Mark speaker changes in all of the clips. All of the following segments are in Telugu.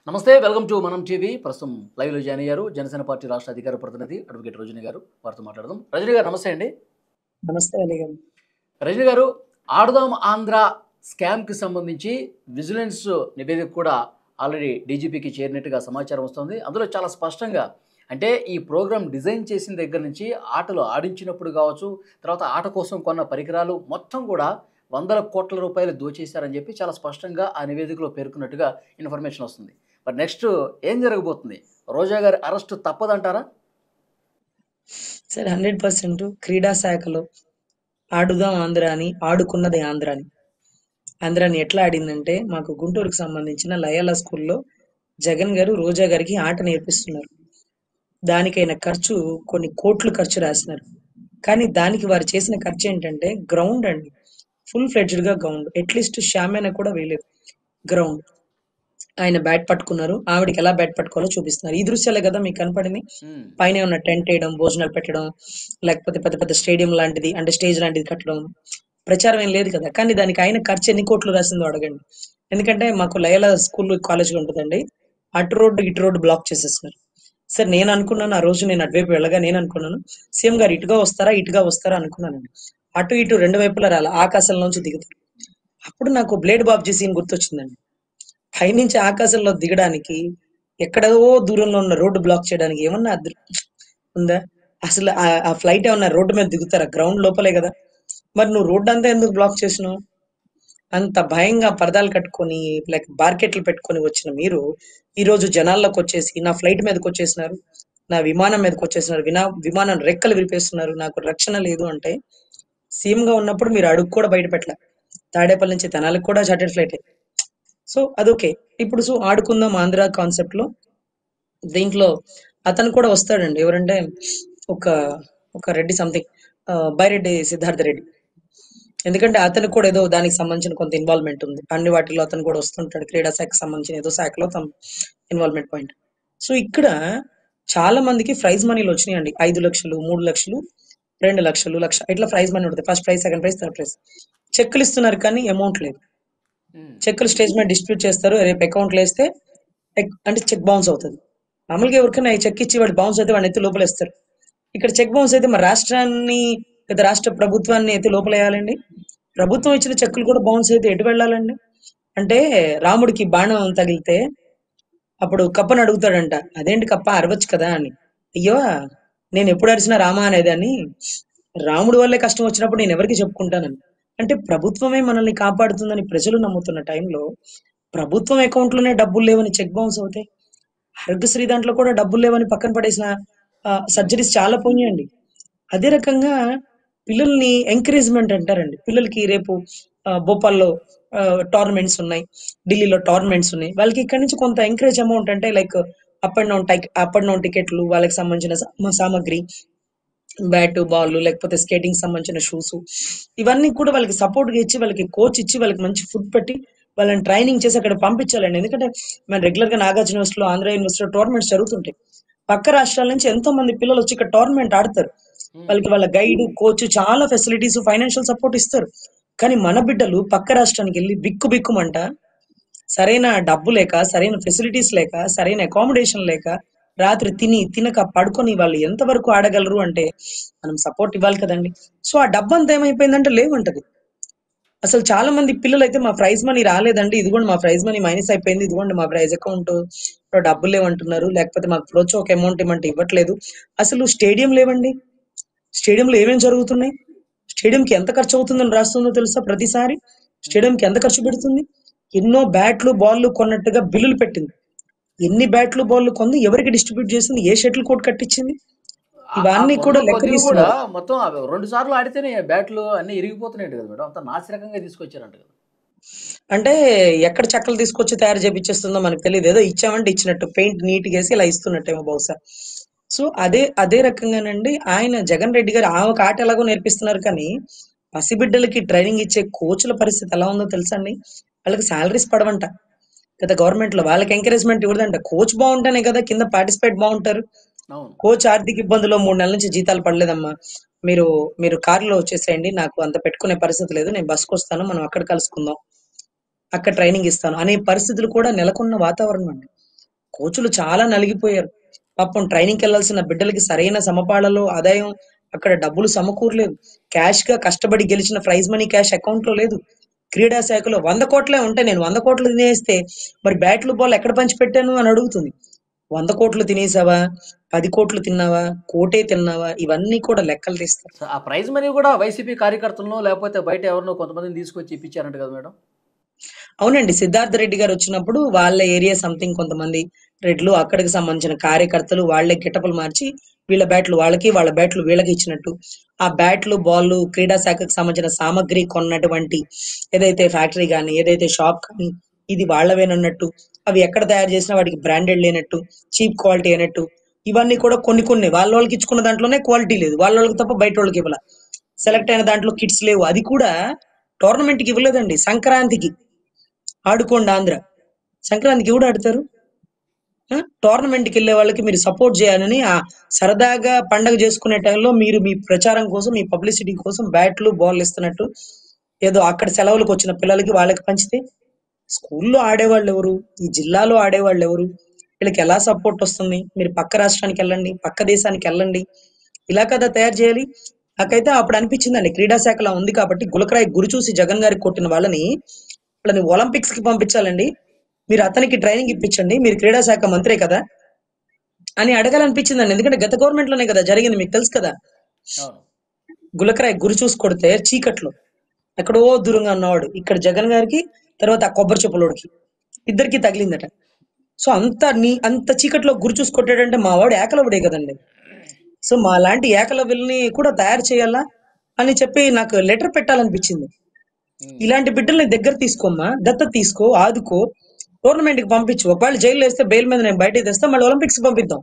Speaker 1: నమస్తే వెల్కమ్ టు మనం టీవీ. ప్రస్తుతం లైవ్లో జాయిన్ అయ్యారు జనసేన పార్టీ రాష్ట్ర అధికార ప్రతినిధి అడ్వకేట్ రజనీ గారు. వారితో మాట్లాడదాం. రజనీ గారు నమస్తే అండి.
Speaker 2: నమస్తే అలీ గారు.
Speaker 1: రజనీ గారు, ఆడుదాం ఆంధ్ర స్కామ్కి సంబంధించి విజిలెన్స్ నివేదిక కూడా ఆల్రెడీ డీజీపీకి చేరినట్టుగా సమాచారం వస్తుంది. అందులో చాలా స్పష్టంగా అంటే ఈ ప్రోగ్రామ్ డిజైన్ చేసిన దగ్గర నుంచి ఆటలు ఆడించినప్పుడు కావచ్చు, తర్వాత ఆట కోసం కొన్న పరికరాలు మొత్తం కూడా వందల కోట్ల రూపాయలు దోచేశారని చెప్పి చాలా స్పష్టంగా ఆ నివేదికలో పేర్కొన్నట్టుగా ఇన్ఫర్మేషన్ వస్తుంది. మరి నెక్స్ట్ ఏం జరగబోతుంది? రోజా గారి అరెస్టు తప్పదంటారా?
Speaker 2: సరే, 100% క్రీడా శాఖలో ఆడుదాం ఆంధ్ర అని ఆడుకున్నది ఆంధ్రాని ఎట్లా ఆడిందంటే, మాకు గుంటూరుకు సంబంధించిన లయాలా స్కూల్లో జగన్ గారు రోజా గారికి ఆట నేర్పిస్తున్నారు. దానికైన ఖర్చు కొన్ని కోట్లు ఖర్చు రాసినారు. కానీ దానికి వారు చేసిన ఖర్చు ఏంటంటే గ్రౌండ్ అండి. ఫుల్ ఫ్లెడ్జ్డ్ గా గ్రౌండ్, అట్లీస్ట్ షామేనా కూడా వేయలేదు. గ్రౌండ్ ఆయన బ్యాట్ పట్టుకున్నారు, ఆవిడకి ఎలా బ్యాట్ పట్టుకోవాలో చూపిస్తున్నారు. ఈ దృశ్యాలే కదా మీకు కనపడింది. పైన ఉన్న టెంట్ వేయడం, భోజనాలు పెట్టడం, లేకపోతే పెద్ద పెద్ద స్టేడియం లాంటిది అంటే స్టేజ్ లాంటిది కట్టడం, ప్రచారం ఏం లేదు కదా. కానీ దానికి ఆయన ఖర్చు ఎన్ని కోట్లు రాసిందో అడగండి. ఎందుకంటే మాకు లయలా స్కూల్ కాలేజ్ ఉంటుందండి, అటు రోడ్డు ఇటు రోడ్డు బ్లాక్ చేసేస్తున్నారు. సార్ నేను అనుకున్నాను, ఆ రోజు నేను అటువైపు వెళ్ళగా నేను అనుకున్నాను సీఎం గారు ఇటుగా వస్తారా అనుకున్నానండి. అటు ఇటు రెండు వైపులా రాల, ఆకాశంలోంచి దిగుతారు. అప్పుడు నాకు బ్లేడ్ బాబ్జీ సీన్ గుర్తొచ్చిందండి. పైనుంచి ఆకాశంలో దిగడానికి ఎక్కడో దూరంలో ఉన్న రోడ్డు బ్లాక్ చేయడానికి ఏమన్నా ఉందా? అసలు ఆ ఫ్లైట్ ఏమన్నా రోడ్డు మీద దిగుతారా? గ్రౌండ్ లోపలే కదా. మరి నువ్వు రోడ్డు అంతా ఎందుకు బ్లాక్ చేసినావు? అంత భయంగా పరదాలు కట్టుకొని లైక్ బార్కెట్లు పెట్టుకొని వచ్చిన మీరు ఈ రోజు జనాల్లోకి వచ్చేసి నా ఫ్లైట్ మీదకి వచ్చేసినారు, నా విమానం మీదకి వచ్చేసినారు, విమానం రెక్కలు విరిపేస్తున్నారు, నాకు రక్షణ లేదు అంటే సీఎం గా ఉన్నప్పుడు మీరు అడుగు కూడా బయట పెట్టలే. తాడేపల్లి నుంచి తెనాలికి కూడా చార్టెడ్ ఫ్లైట్. సో అదొకే. ఇప్పుడు ఆడుకుందాం ఆంధ్ర కాన్సెప్ట్ లో దీంట్లో అతను కూడా వస్తాడండి. ఎవరంటే ఒక ఒక రెడ్డి సంథింగ్, బైరెడ్డి సిద్ధార్థ రెడ్డి. ఎందుకంటే అతను కూడా ఏదో దానికి సంబంధించిన కొంత ఇన్వాల్వ్మెంట్ ఉంది. అన్ని వాటిలో అతను కూడా వస్తుంటాడు. క్రీడా శాఖకు సంబంధించిన ఏదో శాఖలో తన ఇన్వాల్వ్మెంట్ పాయింట్. సో ఇక్కడ చాలా మందికి ప్రైజ్ మనీలు వచ్చినాయండి. 5 లక్షలు, 3 లక్షలు, 2 లక్షలు, లక్ష ఇట్లా ప్రైజ్ మనీ ఉంటుంది. First prize, second prize, third prize. చెక్కులు ఇస్తున్నారు కానీ అమౌంట్ లేదు. చెక్కులు స్టేజ్ మీద డిస్ట్రిబ్యూట్ చేస్తారు. రేపు అకౌంట్లు వేస్తే అంటే చెక్ బౌన్స్ అవుతుంది. మామూలుగా ఎవరికైనా చెక్ ఇచ్చి వాడు బౌన్స్ అయితే వాడిని ఎత్తి లోపలేస్తారు. ఇక్కడ చెక్ బౌన్స్ అయితే మరి రాష్ట్రాన్ని లేదా రాష్ట్ర ప్రభుత్వాన్ని ఎత్తి లోపలేయాలండి. ప్రభుత్వం ఇచ్చిన చెక్కులు కూడా బౌన్స్ అయితే ఎటు వెళ్ళాలండి? అంటే రాముడికి బాణం తగిలితే అప్పుడు కప్పని అడుగుతాడంట, అదేంటి కప్ప అరవచ్చు కదా అని. అయ్యో, నేను ఎప్పుడు అరిచినా రామా అనేదాన్ని, రాముడి వల్లే కష్టం వచ్చినప్పుడు నేను ఎవరికి చెప్పుకుంటానని. అంటే ప్రభుత్వమే మనల్ని కాపాడుతుందని ప్రజలు నమ్ముతున్న టైంలో ప్రభుత్వం అకౌంట్ లోనే డబ్బులు లేవని చెక్ బౌన్స్ అవుతాయి. ఆరోగ్యశ్రీ దాంట్లో కూడా డబ్బులు లేవని పక్కన పడేసిన సర్జరీస్ చాలా పోయినాయండి. అదే రకంగా పిల్లల్ని ఎంకరేజ్మెంట్ అంటారండి. పిల్లలకి రేపు భోపాల్లో టోర్నమెంట్స్ ఉన్నాయి, ఢిల్లీలో టోర్నమెంట్స్ ఉన్నాయి. వాళ్ళకి ఇక్కడ నుంచి కొంత ఎంకరేజ్ అమౌంట్ అంటే లైక్ అప్ అండ్ డౌన్ టికెట్లు, వాళ్ళకి సంబంధించిన సామాగ్రి, బ్యాట్ బాల్, లేకపోతే స్కేటింగ్ సంబంధించిన షూస్, ఇవన్నీ కూడా వాళ్ళకి సపోర్ట్ గా ఇచ్చి, వాళ్ళకి కోచ్ ఇచ్చి, వాళ్ళకి మంచి ఫుడ్ పెట్టి వాళ్ళని ట్రైనింగ్ చేసి అక్కడ పంపించాలండి. ఎందుకంటే మనం రెగ్యులర్ గా నాగార్జున యూనివర్సిటీలో, ఆంధ్ర యూనివర్సిటీలో టోర్నమెంట్స్ జరుగుతుంటాయి. పక్క రాష్ట్రాల నుంచి ఎంతో మంది పిల్లలు వచ్చి ఇక్కడ టోర్నమెంట్ ఆడతారు. వాళ్ళకి వాళ్ళ గైడ్, కోచ్, చాలా ఫెసిలిటీస్, ఫైనాన్షియల్ సపోర్ట్ ఇస్తారు. కానీ మన బిడ్డలు పక్క రాష్ట్రానికి వెళ్ళి బిక్కుమంట, సరైన డబ్బు లేక, సరైన ఫెసిలిటీస్ లేక, సరైన అకామిడేషన్ లేక, రాత్రి తినక పడుకొని వాళ్ళు ఎంతవరకు ఆడగలరు అంటే మనం సపోర్ట్ ఇవ్వాలి కదండి. సో ఆ డబ్బు అంతా ఏమైపోయిందంటే లేవంటది. అసలు చాలా మంది పిల్లలు అయితే మా ప్రైజ్ మనీ రాలేదండి, ఇదిగోండి మా ప్రైజ్ మనీ మైనస్ అయిపోయింది, ఇదిగోండి మా ప్రైజ్ అకౌంట్ లో డబ్బులు లేవంటున్నారు, లేకపోతే మాకు ప్రోచ్ ఒక అమౌంట్ ఇవ్వమంటే ఇవ్వట్లేదు. అసలు స్టేడియం లేవండి. స్టేడియంలో ఏమేమి జరుగుతున్నాయి? స్టేడియంకి ఎంత ఖర్చు అవుతుందని రాస్తుందో తెలుసా? ప్రతిసారి స్టేడియంకి ఎంత ఖర్చు పెడుతుంది? ఎన్నో బ్యాట్లు బాల్లు కొన్నట్టుగా బిల్లులు పెట్టింది. ఎన్ని బ్యాట్లు బాల్లు కొంది, ఎవరికి డిస్ట్రిబ్యూట్ చేసింది, ఏ షటిల్ కోర్ట్ కట్టించింది, ఇవన్నీ కూడా లెక్క
Speaker 1: కూడా
Speaker 2: తీస్తున్నారు.
Speaker 1: మొత్తం 2 సార్లు ఆడితేనే బ్యాట్లు అన్ని ఇరిగిపోతున్నాయి కదా మేడం. అంత నాసిరకంగా తీసుకొచ్చారంట కదా.
Speaker 2: అంటే ఎక్కడ చెక్కలు తీసుకొచ్చి తయారు చేపించేస్తుందో మనకు తెలియదు. ఏదో ఇచ్చామంటే ఇచ్చినట్టు పెయింట్ నీట్ గా వేసి ఇలా ఇస్తున్నట్టేమో బహుశా. సో అదే రకంగానండి ఆయన జగన్ రెడ్డి గారు ఆ ఒక ఆట ఎలాగో నేర్పిస్తున్నారు. కానీ పసిబిడ్డలకి ట్రైనింగ్ ఇచ్చే కోచ్ల పరిస్థితి ఎలా ఉందో తెలుసా అండి? వాళ్ళకి శాలరీస్ పడవంట కదా గవర్నమెంట్ లో. వాళ్ళకి ఎంకరేజ్మెంట్ ఇవ్వదంట. కోచ్ బాగుంటేనే కదా కింద పార్టిసిపేట్ బాగుంటారు.
Speaker 1: అవును.
Speaker 2: కోచ్ ఆర్థిక ఇబ్బందులో 3 నెలల నుంచి జీతాలు పడలేదమ్మా, మీరు మీరు కారులో వచ్చేసేయండి, నాకు అంత పెట్టుకునే పరిస్థితి లేదు, నేను బస్కి వస్తాను, మనం అక్కడ కలుసుకుందాం, అక్కడ ట్రైనింగ్ ఇస్తాను అనే పరిస్థితులు కూడా నెలకొన్న వాతావరణం అండి. కోచులు చాలా నలిగిపోయారు. పాపం ట్రైనింగ్‌కి వెళ్ళాల్సిన బిడ్డలకి సరైన సమపాలలో ఆదాయం అక్కడ డబ్బులు సమకూరలేదు. క్యాష్‌గా కష్టపడి గెలిచిన ప్రైజ్ మనీ క్యాష్ అకౌంట్‌లో లేదు. క్రీడా శాఖలో 100,00,00,000 ఉంటాయి. నేను 100,00,00,000 తినేస్తే మరి బ్యాట్లు, బాల్ ఎక్కడ పంచిపెట్టాను అని అడుగుతుంది. 100,00,00,000 తినేసావా? 10,00,00,000 తిన్నావా? కోటే తిన్నావా? ఇవన్నీ కూడా లెక్కలు తీస్తారు.
Speaker 1: సో, ఆ ప్రైజ్ మనీ కూడా వైసీపీ కార్యకర్తలనో లేకపోతే బయట ఎవరినో కొంతమందిని తీసుకొచ్చి ఇప్పించారంట కదా మేడం?
Speaker 2: అవునండి. సిద్ధార్థ రెడ్డి గారొచ్చినప్పుడు వాళ్ళ ఏరియా సంథింగ్ కొంతమంది రెడ్లు అక్కడికి సంబంధించిన కార్యకర్తలు వాళ్ళే గెటప్‌లు మార్చి వీళ్ళ బ్యాట్లు వాళ్ళకి, వాళ్ళ బ్యాట్లు వీళ్ళకి ఇచ్చినట్టు. ఆ బ్యాట్లు, బాల్లు క్రీడా శాఖకు సంబంధించిన సామగ్రి కొన్నటువంటి ఏదైతే ఫ్యాక్టరీ గాని, ఏదైతే షాప్ కానీ ఇది వాళ్ళవేనన్నట్టు. అవి ఎక్కడ తయారు చేసినా వాటికి బ్రాండెడ్ లేనట్టు, చీప్ క్వాలిటీ అయినట్టు. ఇవన్నీ కూడా కొన్ని వాళ్ళోళ్ళకి ఇచ్చుకున్న దాంట్లోనే క్వాలిటీ లేదు. వాళ్ళోళ్ళకి తప్ప బయటోళ్ళకి ఇవ్వల. సెలెక్ట్ అయిన దాంట్లో కిట్స్ లేవు. అది కూడా టోర్నమెంట్‌కి ఇవ్వలేదండి. సంక్రాంతికి. ఆడుకోండి ఆంధ్ర. సంక్రాంతికి ఎవడు ఆడతారు? టోర్నమెంట్‌కి వెళ్ళే వాళ్ళకి మీరు సపోర్ట్ చేయాలని సరదాగా పండగ చేసుకునే టైంలో మీరు మీ ప్రచారం కోసం, మీ పబ్లిసిటీ కోసం బ్యాట్లు, బాల్లు ఇస్తున్నట్టు ఏదో అక్కడ సెలవులకు వచ్చిన పిల్లలకి వాళ్ళకి పంచితే స్కూల్లో ఆడేవాళ్ళు ఎవరు? ఈ జిల్లాలో ఆడేవాళ్ళు ఎవరు? వీళ్ళకి ఎలా సపోర్ట్ వస్తుంది? మీరు పక్క రాష్ట్రానికి వెళ్ళండి, పక్క దేశానికి వెళ్ళండి. ఇలా కదా తయారు చేయాలి. నాకైతే అప్పుడు అనిపించిందండి క్రీడా శాఖలో ఉంది కాబట్టి గులకరాయి గురి చూసి జగన్ గారికి కొట్టిన వాళ్ళని ఒలింపిక్స్ కి పంపించాలండి. మీరు అతనికి ట్రైనింగ్ ఇప్పించండి. మీరు క్రీడా శాఖ మంత్రే కదా అని అడగాలనిపించిందండి. ఎందుకంటే గత గవర్నమెంట్ లోనే కదా జరిగింది, మీకు తెలుసు కదా.
Speaker 1: అవును.
Speaker 2: గులకరాయి గురి చూసి కొడితే చీకట్లో ఎక్కడో దూరంగా ఉన్నవాడు ఇక్కడ జగన్ గారికి, తర్వాత ఆ కొబ్బరి చెప్పులోడికి ఇద్దరికి తగిలిందట. సో అంత చీకట్లో గురి చూసి కొట్టాడంటే మా వాడు ఏకలవుడే కదండి. సో మా లాంటి ఏకలవ్యుల్ని కూడా తయారు చేయాలా అని చెప్పి నాకు లెటర్ పెట్టాలనిపించింది.
Speaker 1: ఉమ్.
Speaker 2: ఇలాంటి బిడ్డల్ని దగ్గర తీసుకోమ్మా, దత్తత తీసుకో, ఆదుకో, టోర్నమెంట్ కి పంపించు. ఒకవేళ జైలు వేస్తే బెయిల్ మీద నేను బయటకు తెస్తా, మళ్ళీ ఒలింపిక్స్ కి పంపిద్దాం.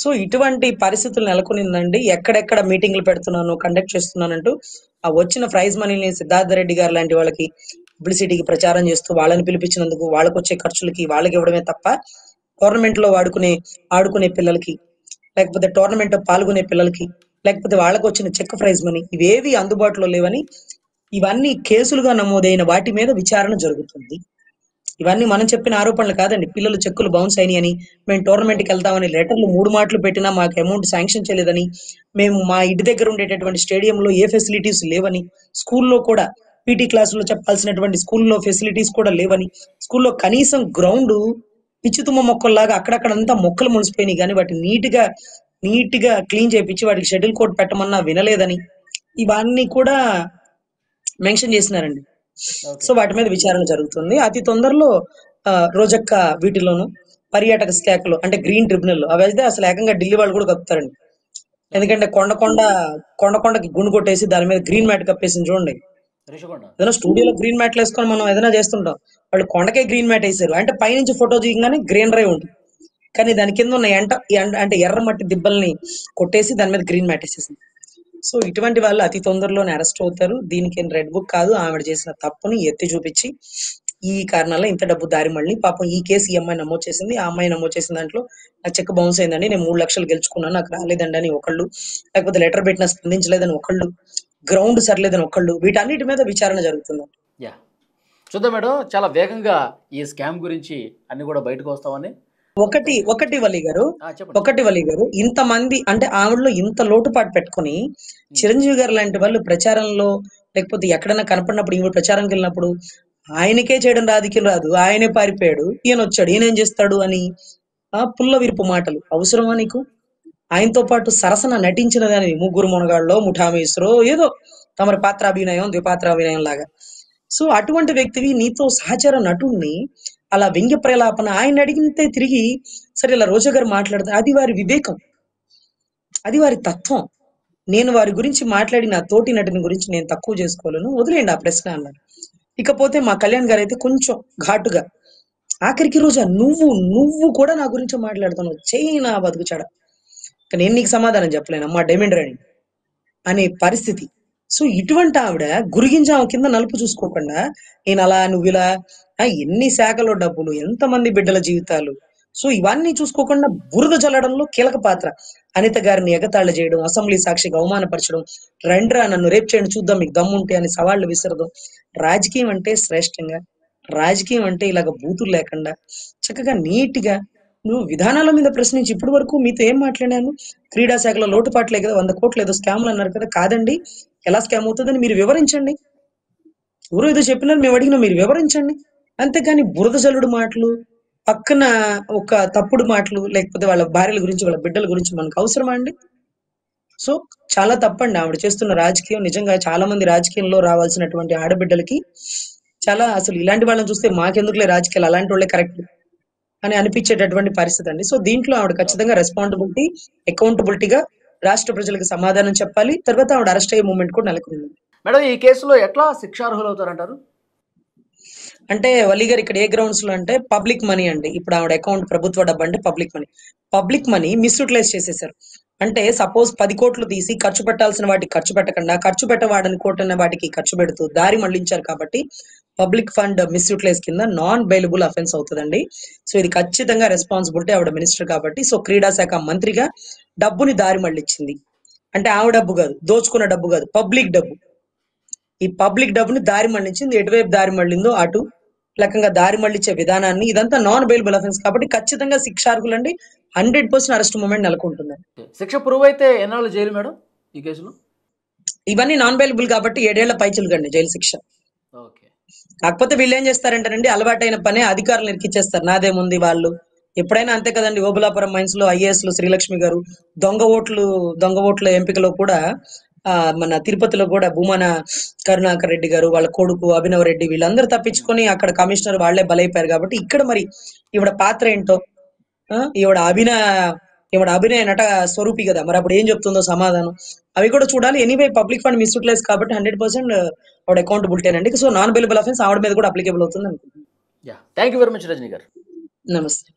Speaker 2: సో ఇటువంటి పరిస్థితులు నెలకొనిందండి. ఎక్కడెక్కడ మీటింగ్లు పెడుతున్నాను, కండక్ట్ చేస్తున్నానంటూ ఆ వచ్చిన ప్రైజ్ మనీని సిద్ధార్థ రెడ్డి గారు లాంటి వాళ్ళకి పబ్లిసిటీకి ప్రచారం చేస్తూ వాళ్ళని పిలిపించినందుకు వాళ్ళకి వచ్చే ఖర్చులకి వాళ్ళకి ఇవ్వడమే తప్ప టోర్నమెంట్ లో ఆడుకునే పిల్లలకి, లేకపోతే టోర్నమెంట్ లో పాల్గొనే పిల్లలకి, లేకపోతే వాళ్ళకు వచ్చిన చెక్ ప్రైజ్ మనీ ఇవేవి అందుబాటులో లేవని, ఇవన్నీ కేసులుగా నమోదైన వాటి మీద విచారణ జరుగుతుంది. ఇవన్నీ మనం చెప్పిన ఆరోపణలు కాదండి. పిల్లలు చెక్కులు బౌన్స్ అయినాయని, మేము టోర్నమెంట్ కి
Speaker 1: అవును.
Speaker 2: వెళ్తామని లెటర్లు 3 మాటలు పెట్టినా మాకు అమౌంట్ శాంక్షన్ చేయలేదని, మేము మా ఇంటి దగ్గర ఉండేటటువంటి స్టేడియంలో ఏ ఫెసిలిటీస్ లేవని, స్కూల్లో కూడా పీటీ క్లాసులో చెప్పాల్సినటువంటి స్కూల్లో ఫెసిలిటీస్ కూడా లేవని, స్కూల్లో కనీసం గ్రౌండ్ పిచ్చితుమ్మ మొక్కల్లాగా అక్కడక్కడంతా మొక్కలు మొలిసిపోయినాయి కానీ వాటిని నీట్ గా క్లీన్ చేపించి వాటికి షటిల్ కోర్ట్ పెట్టమన్నా వినలేదని, ఇవన్నీ కూడా మెన్షన్ చేసినారండి.
Speaker 1: ఓకే.
Speaker 2: సో వాటి మీద విచారణ జరుగుతుంది. అతి తొందరలో రోజక్క వీటిలోను పర్యాటక శాఖలో అంటే గ్రీన్ ట్రిబ్యునల్ అవైతే అసలు ఏకంగా ఢిల్లీ వాళ్ళు కూడా కప్పుతారండి.
Speaker 1: ఓకే.
Speaker 2: ఎందుకంటే కొండకి గుండు కొట్టేసి దాని మీద గ్రీన్ మ్యాట్ కప్పేసింది చూడండి.
Speaker 1: రిషికొండ.
Speaker 2: ఏదైనా స్టూడియోలో గ్రీన్ మ్యాట్లు వేసుకొని మనం ఏదైనా చేస్తుంటాం. వాళ్ళు కొండకే గ్రీన్ మ్యాట్ వేసారు. అంటే పైనుంచి ఫోటో దిగగానే గ్రీనరీ ఉంటుంది. కానీ దాని కింద ఉన్న అంటే ఎర్ర మట్టి దిబ్బల్ని కొట్టేసి దాని మీద గ్రీన్ మ్యాట్ వేసేసింది. సో ఇటువంటి వాళ్ళు అతి తొందరలోనే అరెస్ట్ అవుతారు. దీనికి రెడ్ బుక్ కాదు, ఆవిడ చేసిన తప్పుని ఎత్తి చూపించి ఈ కారణాల ఇంత డబ్బు దారి మళ్ళీ పాపం ఈ కేసు ఈ అమ్మాయి నమోదు చేసింది. ఆ అమ్మాయి నమోదు చేసిన దాంట్లో నా చెక్ బౌన్స్ అయిందండి, నేను 3 లక్షలు గెలుచుకున్నాను, నాకు రాలేదండి అని ఒకళ్ళు, లేకపోతే లెటర్ పెట్టినా స్పందించలేదని ఒకళ్ళు, గ్రౌండ్ సరిలేదని ఒకళ్ళు, వీటన్నిటి మీద విచారణ జరుగుతుంది.
Speaker 1: యా, చూద్దాం మేడం. చాలా వేగంగా ఈ స్కామ్ గురించి అన్ని కూడా బయటకు వస్తామని.
Speaker 2: ఒకటి వలి గారు
Speaker 1: చెప్పండి.
Speaker 2: ఇంతమంది అంటే ఆవిడలో ఇంత లోటుపాటు పెట్టుకొని
Speaker 1: ఉమ్.
Speaker 2: చిరంజీవి గారు లాంటి వాళ్ళు ప్రచారంలో లేకపోతే ఎక్కడైనా కనపడినప్పుడు ఈవిడ ప్రచారంకి వెళ్ళినప్పుడు ఆయనకే చేయడం రాజకీయం రాదు, ఆయనే పారిపోయాడు, ఈయన వచ్చాడు, ఈయన ఏం చేస్తాడు అని పుల్ల విరుపు మాటలు అవసరమా నీకు? ఆయనతో పాటు సరసన నటించిన దాని ముగ్గురు మునగాళ్ళలో ముఠామేశ్వరో ఏదో తమరి పాత్రాభినయం ద్విపాత్రాభినయం లాగా. సో అటువంటి వ్యక్తివి నీతో సహచర నటుణ్ణి అలా వ్యంగ్య ప్రలాపన ఆయన అడిగితే తిరిగి సరే ఇలా రోజా గారు మాట్లాడతారు, అది వారి వివేకం, అది వారి తత్వం. నేను వారి గురించి మాట్లాడి నా తోటి నటుని గురించి నేను తక్కువ చేసుకోలేను, వదిలేండి ఆ ప్రశ్న అన్నారు. ఇకపోతే మా కళ్యాణ్ గారు అయితే కొంచెం ఘాటుగా ఆఖరికి రోజా నువ్వు కూడా నా గురించి మాట్లాడుతున్నావు, చెయ్యి నా బతుకు చెడ, నేను నీకు సమాధానం చెప్పలేను అమ్మా డైమండ్ రాణి అనే పరిస్థితి. సో ఇటువంటి ఆవిడ గురిగింజాము కింద నలుపు చూసుకోకుండా నేను అలా నువ్వు ఇలా, ఎన్ని శాఖలో డబ్బులు, ఎంతమంది బిడ్డల జీవితాలు, సో ఇవన్నీ చూసుకోకుండా బురద చల్లడంలో కీలక పాత్ర. అనిత గారిని ఎగతాళి చేయడం, అసెంబ్లీ సాక్షిగా అవమానపరచడం, రండ్రా నన్ను రేపు చేయండి చూద్దాం మీకు దమ్ముంటే అని సవాళ్లు విసరడం. రాజకీయం అంటే శ్రేష్టంగా రాజకీయం అంటే ఇలాగ బూతులు లేకుండా చక్కగా నీట్‌గా నువ్వు విధానాల మీద ప్రశ్నించి ఇప్పటి వరకు మీతో ఏం మాట్లాడాను? క్రీడా శాఖలో లోటుపాట్లే కదా! 100,00,00,000 ఏదో స్కామ్‌లు అన్నారు కదా! కాదండి. ఎలా స్కామ్ అవుతదని మీరు వివరించండి. ఎవరో ఏదో చెప్పినారు మేము అడిగినాం మీరు వివరించండి. అంతేగాని బురద జల్లుడు మాటలు, పక్కన ఒక తప్పుడు మాటలు, లేకపోతే వాళ్ళ భార్యల గురించి, వాళ్ళ బిడ్డల గురించి మనకు అవసరమా అండి? సో, చాలా తప్పండి ఆవిడ చేస్తున్న రాజకీయం. నిజంగా చాలా మంది రాజకీయంలో రావాల్సినటువంటి ఆడబిడ్డలకి చాలా అసలు ఇలాంటి వాళ్ళని చూస్తే మాకెందుకులే రాజకీయాలు అలాంటోళ్ళే కరెక్ట్ అని అనిపించేటటువంటి పరిస్థితండి. సో, దీంట్లో ఆవిడ
Speaker 1: ఓకే.
Speaker 2: ఖచ్చితంగా రెస్పాన్సిబిలిటీ, అకౌంటబిలిటీగా రాష్ట్ర ప్రజలకు సమాధానం చెప్పాలి. తర్వాత ఆవిడ అరెస్ట్ అయ్యే మూవ్‌మెంట్ కూడా నెలకొంది.
Speaker 1: మేడం ఈ కేసులో ఎట్లా శిక్షార్హులవుతారంటారు?
Speaker 2: అంటే వల్లి గారు ఇక్కడ ఏ గ్రౌండ్స్ లో అంటే పబ్లిక్ మనీ అండి. ఇప్పుడు ఆవిడ అకౌంట్ ప్రభుత్వ డబ్బు అంటే public money. Public money misutilise చేసేసారు. అంటే సపోజ్ 10,00,00,000 తీసి ఖర్చు పెట్టాల్సిన వాటికి ఖర్చు పెట్టకుండా, ఖర్చు పెట్టవాడనుకుంటున్న వాటికి ఖర్చు పెడుతూ దారి మళ్లించారు కాబట్టి పబ్లిక్ ఫండ్ మిస్‌యూటిలైజ్ కింద నాన్ బెయిలబుల్ అఫెన్స్ అవుతదండి. సో ఇది ఖచ్చితంగా రెస్పాన్సిబిలిటీ ఆవిడ మినిస్టర్ కాబట్టి. సో క్రీడా శాఖ మంత్రిగా డబ్బుని దారి మళ్లించింది. అంటే ఆవిడ డబ్బు కాదు, దోచుకున్న డబ్బు కాదు, పబ్లిక్ డబ్బు. ఈ పబ్లిక్ డబ్బుని దారి మళ్లించింది. ఎటువైపు దారి మళ్లిందో అటు రకంగా దారి మళ్లించే విధానాన్ని ఇదంతా నాన్ బెయిలబుల్ అఫెన్స్ కాబట్టి ఖచ్చితంగా శిక్షార్హులండి. 100% అరెస్ట్ మూవ్‌మెంట్ నెలకొంటుంది.
Speaker 1: శిక్ష ప్రూవ్ అయితే ఎన్నాళ్ళు జైలు మేడం ఈ కేసులో?
Speaker 2: ఇవన్నీ నాన్ బెయిలబుల్ కాబట్టి 7 ఏళ్ల పైచిలుకండి జైలు శిక్ష.
Speaker 1: ఓకే.
Speaker 2: కాకపోతే వీళ్ళు ఏం చేస్తారంటేనండి అలవాటైన పనే అధికారులు ఇరికిచ్చేస్తారు. నాదేముంది వాళ్ళు ఎప్పుడైనా అంతే కదండి. ఓబులాపురం మైన్స్ లో ఐఏఎస్లు శ్రీలక్ష్మి గారు దొంగ ఓట్ల ఎంపికలో కూడా మన తిరుపతిలో కూడా భూమన కరుణాకర్ రెడ్డి గారు వాళ్ళ కొడుకు అభినవ్ రెడ్డి వీళ్ళందరూ తప్పించుకొని అక్కడ కమిషనర్ వాళ్లే బలైపోయారు కాబట్టి ఇక్కడ మరి ఈవిడ పాత్ర ఏంటో ఈవిడ అభినయ నట స్వరూపి కదా మరి అప్పుడు ఏం చెప్తుందో సమాధానం అవి కూడా చూడాలి. ఎనీవే పబ్లిక్ ఫండ్ మిస్యూటిలైజ్ కాబట్టి 100% ఆవిడ అకౌంటబిలిటీ అండి. సో నాన్ బెయిలబుల్ అఫెన్స్ ఆవిడ మీద కూడా అప్లికేబుల్ అవుతుంది అనుకుంటున్నాను.
Speaker 1: Thank you very much Rajani garu.
Speaker 2: నమస్తే.